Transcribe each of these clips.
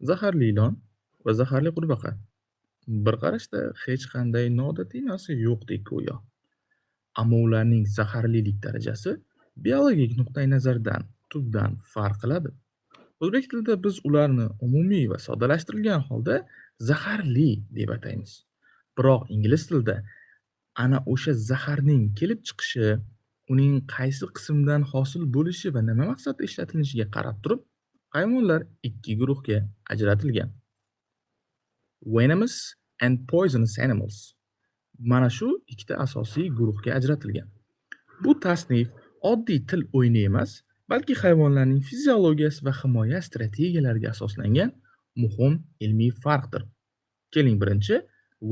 Zaharli ilon va zaharli qurbaqa. Bir qarashda hech qanday noodatiy narsa yo'qdek go'yo. Ammo ularning zaharlilik darajasi biologik nuqtai nazardan tubdan farq qiladi. O'zbek tilida biz ularni umumiy va soddalashtirilgan holda zaharli deb ataymiz. Biroq ingliz tilida ana o'sha zaharning kelib chiqishi, uning qaysi qismdan hosil bo'lishi va nima maqsadda ishlatilishiga qarab turib, hayvonlar ikki guruhga ajratilgan. Venomous and poisonous animals. Mana shu ikkita asosiy guruhga ajratilgan. Bu tasnif oddiy til o'yini emas, balki hayvonlarning fiziologiyasi va himoya strategiyalariga asoslangan muhim ilmiy farqdir. Keling birinchi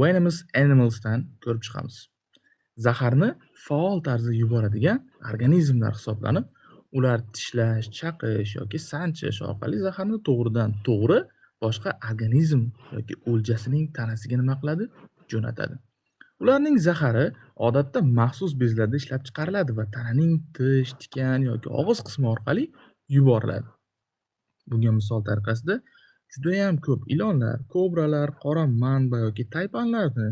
venomous animalsdan ko'rib chiqamiz. Zaharni faol tarzda yuboradigan organizmlar hisoblanib, ular tishlash, chaqish yoki sanchish orqali zaharni to'g'ridan to'g'ri boshqa organizm yoki o'ljasining tanasiga nima qiladi? Jo'natadi. Ularning zahari odatda maxsus bezlarda ishlab chiqariladi va tananing tish, tikan yoki og'iz qismi orqali yuboriladi. Bunga misol tariqasida juda ham ko'p ilonlar, kobralar, qora mamba yoki taypanlarni,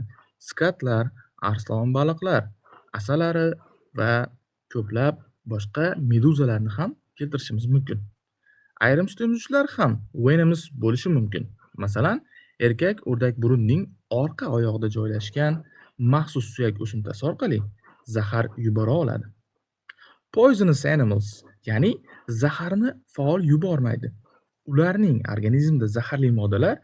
skatlar, arslon baliqlar, asalari va ko'plab boshqa meduzalarni ham keltirishimiz mumkin. Ayrim sutemizuvchilar ham venomous bo'lishi mumkin. Masalan, erkak o'rdak burunning orqa oyog'ida joylashgan maxsus suyak o'simtasi orqali zahar yubora oladi. Poisonous animals, ya'ni zaharni faol yubormaydi. Ularning organizmda zaharli moddalar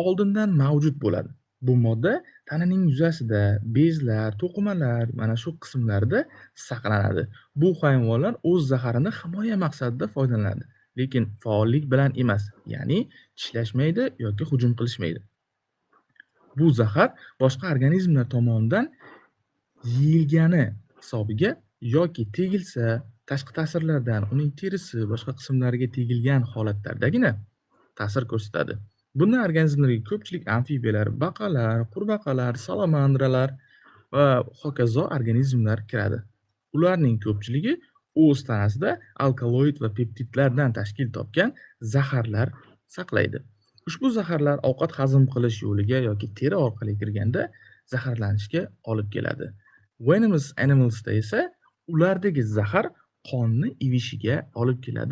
oldindan mavjud bo'ladi. Bu modda tananing yuzasida, bezlar, to'qimalar, mana shu qismlarda saqlanadi. Bu hayvonlar o'z zaharini himoya maqsadida foydalanadi, lekin faollik bilan emas, ya'ni tishlashmaydi yoki hujum qilishmaydi. Bu zahar boshqa organizmlar tomonidan yeyilgani hisobiga yoki tegilsa, tashqi ta'sirlardan uning terisi, boshqa qismlariga tegilgan holatlardagina ta'sir ko'rsatadi. Bunday organizmlarga ko'pchilik amfibiyalar, baqalar, qurbaqalar, salamandralar va hokazo organizmlar kiradi. Ularning ko'pchiligi o'z tanasida alkaloid va peptidlardan tashkil topgan zaharlar saqlaydi. Ushbu zaharlar ovqat hazm qilish yo'liga yoki teri orqali kirganda zaharlanishga olib keladi. Venomous animalsda esa ulardagi zahar qonni ivishiga olib keladi